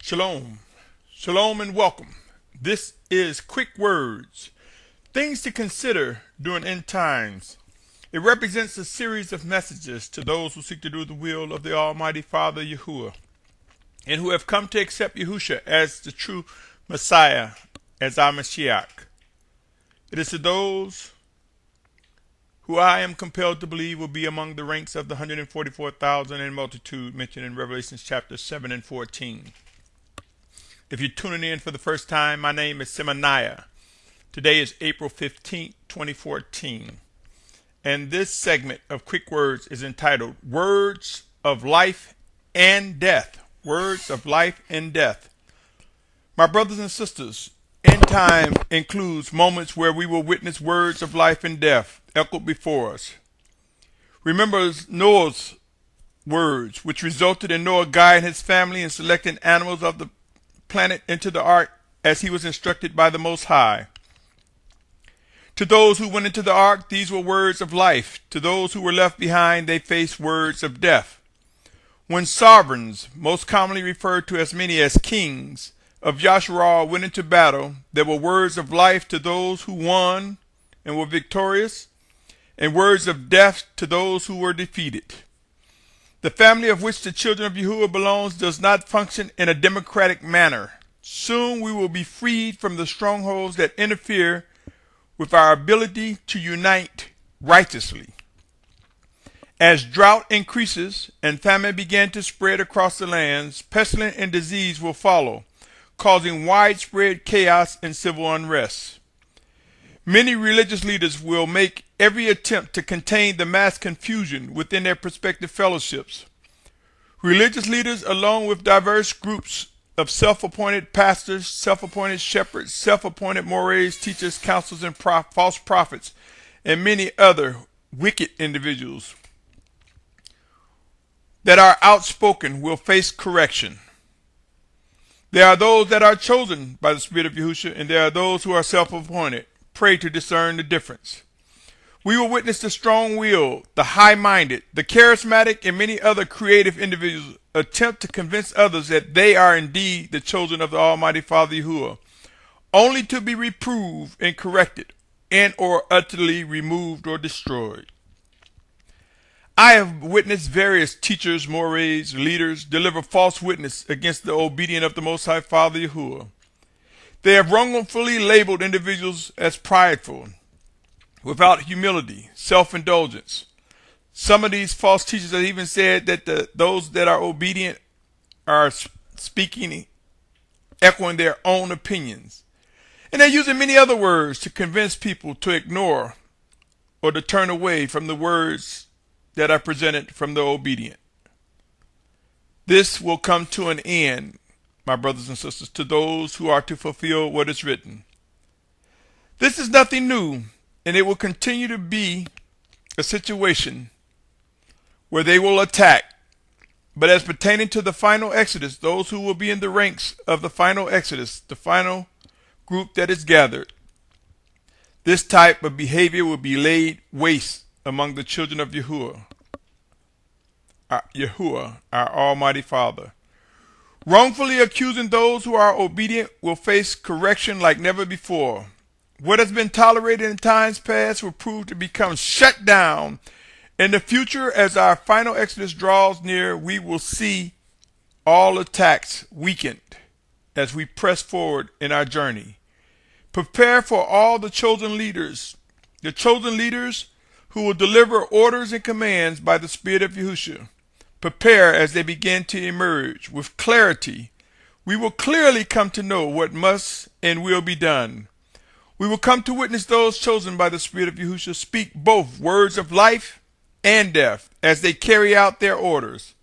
Shalom. Shalom and welcome. This is Quick Words. Things to consider during end times. It represents a series of messages to those who seek to do the will of the Almighty Father Yahuah, and who have come to accept Yahusha as the true Messiah, as our Mashiach. It is to those who I am compelled to believe will be among the ranks of the 144,000 and multitude mentioned in Revelation chapter 7 and 14. If you're tuning in for the first time, my name is Symmanayah. Today is April 15, 2014. And this segment of Quick Words is entitled Words of Life and Death. Words of Life and Death. My brothers and sisters, end time includes moments where we will witness words of life and death echoed before us. Remember Noah's words, which resulted in Noah guiding his family and selecting animals of the planet into the ark as he was instructed by the Most High. To those who went into the ark, these were words of life. To those who were left behind, they faced words of death. When sovereigns, most commonly referred to as many as kings, of Yahuah went into battle, there were words of life to those who won and were victorious, and words of death to those who were defeated. The family of which the children of Yahuah belongs does not function in a democratic manner. Soon we will be freed from the strongholds that interfere with our ability to unite righteously. As drought increases and famine began to spread across the lands, pestilence and disease will follow, causing widespread chaos and civil unrest. Many religious leaders will make every attempt to contain the mass confusion within their respective fellowships. Religious leaders, along with diverse groups of self-appointed pastors, self-appointed shepherds, self-appointed mores, teachers, counselors, and false prophets, and many other wicked individuals that are outspoken will face correction. There are those that are chosen by the Spirit of Yahusha, and there are those who are self-appointed. Pray to discern the difference. We will witness the strong-willed, the high-minded, the charismatic, and many other creative individuals attempt to convince others that they are indeed the chosen of the Almighty Father Yahuah, only to be reproved and corrected, and or utterly removed or destroyed. I have witnessed various teachers, mores, leaders deliver false witness against the obedient of the Most High Father Yahuah. They have wrongfully labeled individuals as prideful, without humility, self-indulgence. Some of these false teachers have even said that those that are obedient are speaking, echoing their own opinions. And they're using many other words to convince people to ignore or to turn away from the words that are presented from the obedient. This will come to an end, my brothers and sisters, to those who are to fulfill what is written. This is nothing new, and it will continue to be a situation where they will attack. But as pertaining to the final exodus, those who will be in the ranks of the final exodus, the final group that is gathered, this type of behavior will be laid waste among the children of Yahuah, our Almighty Father. Wrongfully accusing those who are obedient will face correction like never before. What has been tolerated in times past will prove to become shut down in the future. As our final exodus draws near, we will see all attacks weakened as we press forward in our journey. Prepare for all the chosen leaders who will deliver orders and commands by the Spirit of Yahusha. Prepare as they begin to emerge with clarity. We will clearly come to know what must and will be done. We will come to witness those chosen by the Spirit of Yahusha speak both words of life and death as they carry out their orders.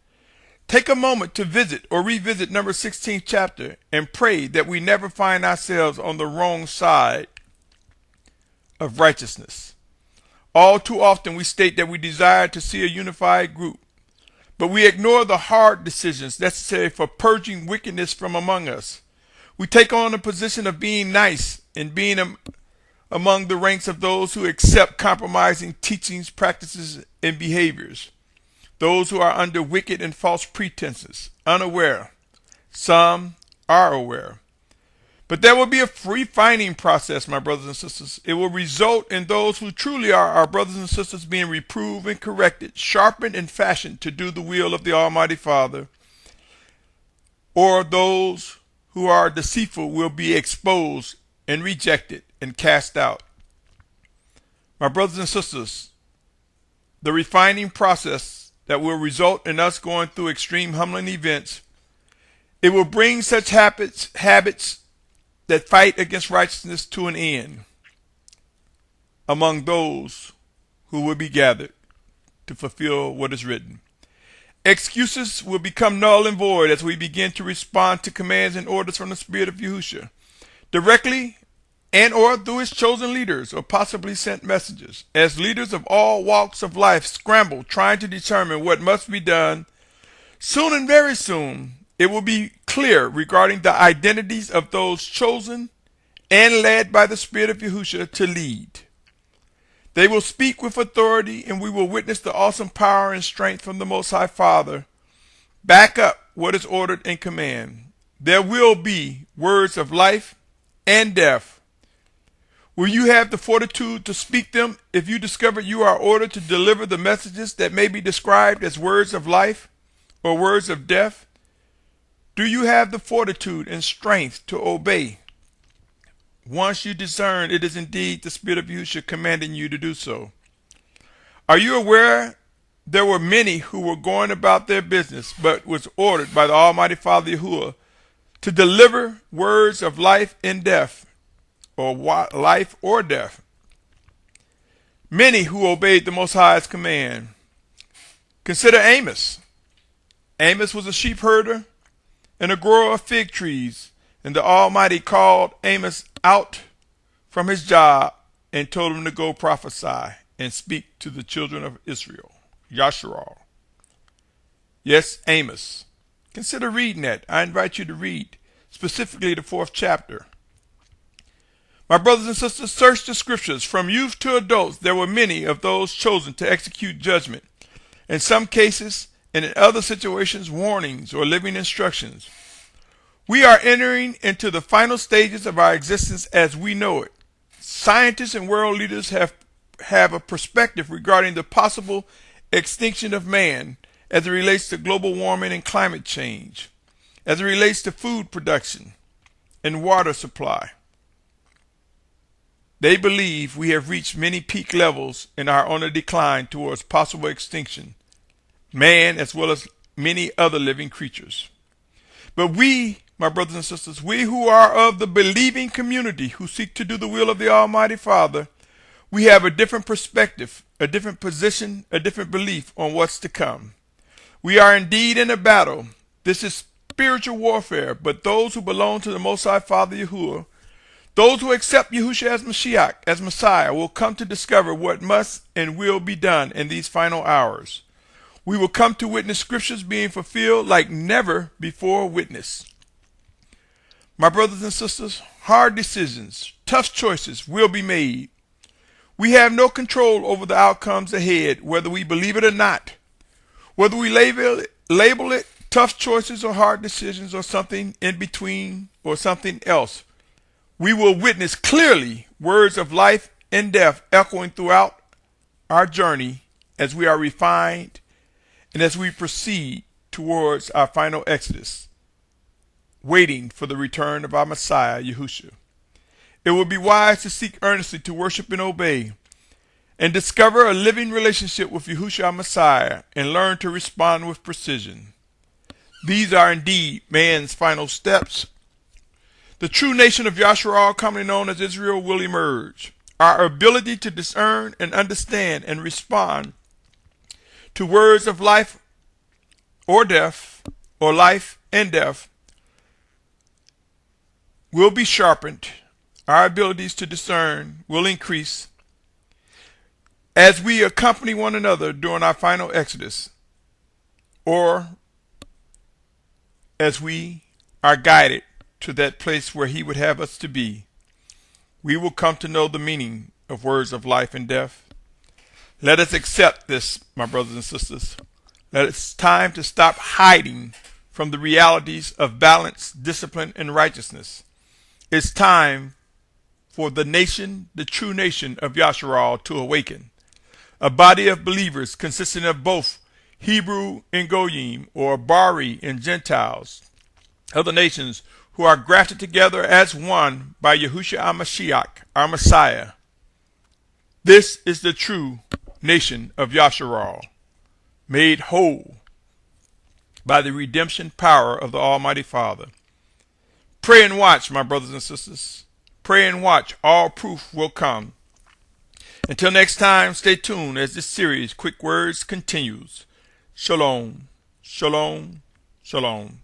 Take a moment to visit or revisit number 16th chapter and pray that we never find ourselves on the wrong side of righteousness. All too often we state that we desire to see a unified group, but we ignore the hard decisions necessary for purging wickedness from among us. We take on a position of being nice and being among the ranks of those who accept compromising teachings, practices, and behaviors. Those who are under wicked and false pretenses, unaware, some are aware. But there will be a refining process, my brothers and sisters. It will result in those who truly are our brothers and sisters being reproved and corrected, sharpened and fashioned to do the will of the Almighty Father. Or those who are deceitful will be exposed and rejected and cast out. My brothers and sisters, the refining process that will result in us going through extreme humbling events, it will bring such habits that fight against righteousness to an end among those who will be gathered to fulfill what is written. Excuses will become null and void as we begin to respond to commands and orders from the Spirit of Yahusha, directly and or through his chosen leaders or possibly sent messengers. As leaders of all walks of life scramble trying to determine what must be done, soon and very soon it will be clear regarding the identities of those chosen and led by the Spirit of Yahusha to lead. They will speak with authority, and we will witness the awesome power and strength from the Most High Father back up what is ordered and command. There will be words of life and death. Will you have the fortitude to speak them if you discover you are ordered to deliver the messages that may be described as words of life or words of death? Do you have the fortitude and strength to obey? Once you discern it is indeed the Spirit of Yahusha commanding you to do so. Are you aware there were many who were going about their business, but was ordered by the Almighty Father Yahuah to deliver words of life and death, or life or death? Many who obeyed the Most High's command. Consider Amos. Amos was a sheep herder and a grower of fig trees, and the Almighty called Amos out from his job and told him to go prophesy and speak to the children of Israel. Yahuah. Yes, Amos. Consider reading that. I invite you to read specifically the 4th chapter. My brothers and sisters, search the scriptures. From youth to adults, there were many of those chosen to execute judgment. In some cases, and in other situations, warnings or living instructions. We are entering into the final stages of our existence as we know it. Scientists and world leaders have a perspective regarding the possible extinction of man as it relates to global warming and climate change, as it relates to food production and water supply. They believe we have reached many peak levels and are on a decline towards possible extinction, man as well as many other living creatures. But we, my brothers and sisters, we who are of the believing community who seek to do the will of the Almighty Father, we have a different perspective, a different position, a different belief on what's to come. We are indeed in a battle. This is spiritual warfare, but those who belong to the Most High Father Yahuah, those who accept Yahusha as Mashiach, as Messiah, will come to discover what must and will be done in these final hours. We will come to witness scriptures being fulfilled like never before witnessed. My brothers and sisters, hard decisions, tough choices will be made. We have no control over the outcomes ahead, whether we believe it or not. Whether we label it tough choices or hard decisions or something in between or something else, we will witness clearly words of life and death echoing throughout our journey as we are refined and as we proceed towards our final exodus, waiting for the return of our Messiah, Yahusha. It will be wise to seek earnestly to worship and obey, and discover a living relationship with Yahusha, our Messiah, and learn to respond with precision. These are indeed man's final steps. The true nation of Yahuah, commonly known as Israel, will emerge. Our ability to discern and understand and respond to words of life or death, or life and death, will be sharpened. Our abilities to discern will increase as we accompany one another during our final exodus, or as we are guided to that place where He would have us to be. We will come to know the meaning of words of life and death. Let us accept this, my brothers and sisters. That it's time to stop hiding from the realities of balance, discipline, and righteousness. It's time for the nation, the true nation of Yahusha, to awaken. A body of believers consisting of both Hebrew and Goyim, or Bari and Gentiles, other nations who are grafted together as one by Yahusha HaMashiach, our Messiah. This is the true nation of Yahusha, made whole by the redemption power of the Almighty Father. Pray and watch, my brothers and sisters. Pray and watch. All proof will come. Until next time, stay tuned as this series, Quick Words, continues. Shalom, shalom, shalom.